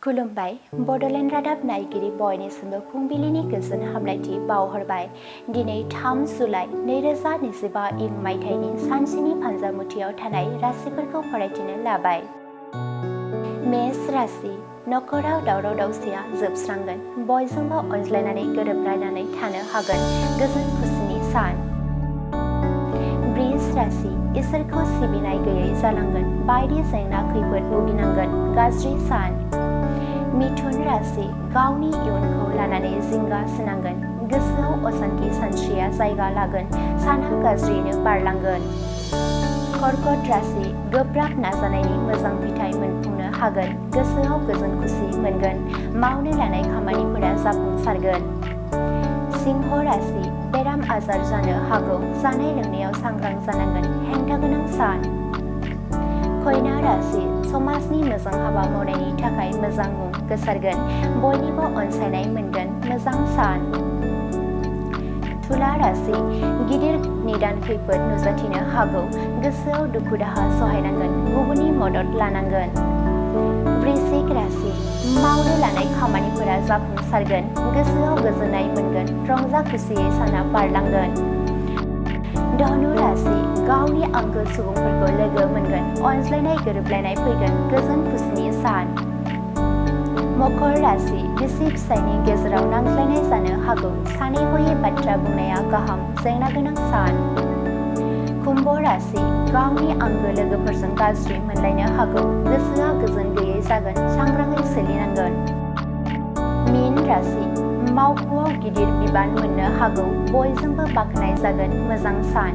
खुलुमबाय बड'लेण्ड रादाब नायगिरि बयनिसिमबो फुंबिलिनि गोजोन हामलायथि बावहरबाय। दिनै 3 जुलाइ 2025 इं मायथाइनि सानसेनि फान्जामुथियाव थानाय राशिफोरखौ फरायथिनो लाबाय। मेष राशि नखराव दावराव दावसिया जोबस्रांगोन। बयजोंबो अनज्लायनानै गोरोबलायनानै थानो हागोन। गोजोन खुसिनि सान। वृष राशि इसोरखौ सिबिनाय गैयै जालांगोन। बायदि जेंना खैफोद भुगिनांगोन। गाज्रि सान। मिथुन राशि गावनि इयुनखौ लानानै जिंगा सिनांगोन। गोसोआव असान्थि सानस्रिया जायगा लागोन। साना गाज्रियैनो बारलांगोन। कर्कट राशि गोब्राब नाजानायनि मोजां फिथाइ मोनफुंनो हागोन। गोसोआव गोजोन खुसि मोनगोन। मावनो लानाय खामानिफोरा जाफुंसारगोन। सिंह राशि बेराम आजार जानो हागौ। जानाय लोंनायाव सांग्रां जानांगोन। हेंथा गोनां सान। कन्या राशि समाजनि मोजां हाबा मावनायनि थाखाय मोजां मुं गोसारगोन। बयनिबो अनसायनाय मोनगोन। मोजां सान। तुला राशि गिदिर निदान खैफोद नुजाथिनो हागौ। गोसोआव दुखु दाहा सहायनांगोन। गुबुननि मदद लानांगोन। वृश्चिक राशि मावनो लानाय खामानिफोरा जाफुंसारगोन। गोसोआव गोजोननाय मोनगोन। रंजा खुसियै साना बारलांगोन। धनु राशि गावनि आंगो सुबुंफोरखौ लोगो मोनगोन। अनज्लायनाय गोरोबलायनाय फैगोन। गोजोन खुसिनि सान। मकर राशि बिसि फिसायनि गेजेराव नांज्लायनाय जानो हागौ। सानै हयै बाथ्रा बुंनाया गाहाम। जेंना गोनां सान। कुम्भ राशि गावनि आंगो लोगोफोरजों गाज्रि मोनलायनो हागौ। गोसोआ गोजोन गैयै जागोन। सांग्राङै सोलिनांगोन। मीन राशि मावख'आव गिदिर बिबान मोननो हागौ। बयजोंबो बाख्नाय जागोन। मोजां सान।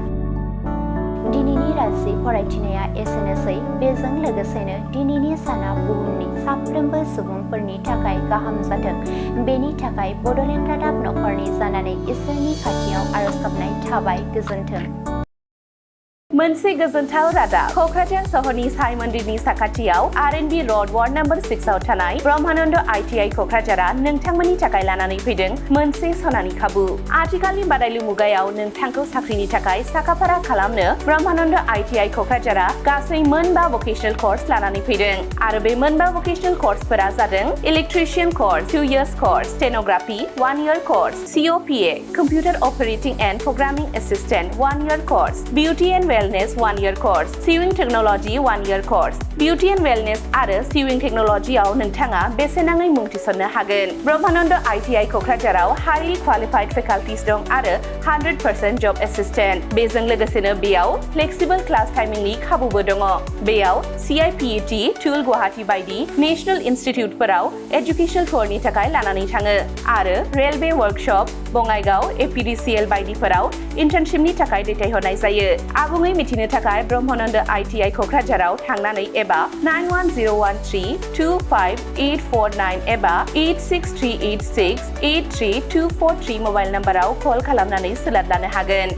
दिनैनि राशि फरायथिनाया एसेनोसै। बेजों लोगोसेनो दिनैनि साना बुहुमनि साफ्रोमबो सुबुंफोरनि थाखाय गाहाम जाथों। बेनि थाखाय बड'लेण्ड रादाब नखरनि जानानै इसोरनि खाथियाव आरज गाबनाय थाबाय। गोजोन्थों। मोनसे गोजोनथाव रादाब। क'क्राझार सहरनि साई मन्दिरनि साखाथियाव R&B र'ड वार्ड नम्बर 6 आव थानाय ब्रह्मानन्द ITI क'क्राझारआ नोंथांमोननि थाखाय लानानै फैदों मोनसे सनानि खाबु। आथिखालनि बादायलु मुगायाव नोंथांखौ साख्रिनि थाखाय साखाफारा खालामनो ब्रह्मानन्द ITI क'क्राझारआ गासै मोनबा भकेशनेल कर्स लानानै फैदों। आरो बे मोनबा भकेशनेल कर्सफोरा जादों electrician course 2 years course, stenography 1 year course, COPA computer operating and programming assistant 1 year course, beauty and wellness 1 year course, sewing technology 1 year course. Beauty and wellness आरो सिविं टेक्न'लजियाव नोंथाङा बेसेन नाङै मुं थिसननो हागोन। ब्रह्मानन्द ITI क'क्राझाराव हाईलि क्वालिफाइड फेकाल्टिस दं आरो 100% जब एसिस्टेन्ट। बेजों लोगोसेनो बेयाव फ्लेक्सिबल क्लास टाइमिंनि खाबुबो दङ। बेयाव CIPET, टुल गुवाहाटी बायदि नेशनेल इनस्टिट्युटफोराव एजुकेशनेल टुरनि थाखाय लानानै थाङो आरो रेलवे वर्कशप, बङाइगाव, APDCL बायदिफोराव इन्टार्नशिपनि थाखाय दैथायहरनाय जायो। आबुङै मिथिनो थाखाय ब्रह्मानन्द ITI क'क्राझाराव थांनानै एबा 9101325849 एबा 86386832443 मबाइल नाम्बाराव कल खालामनानै सोलाद लानो हागोन।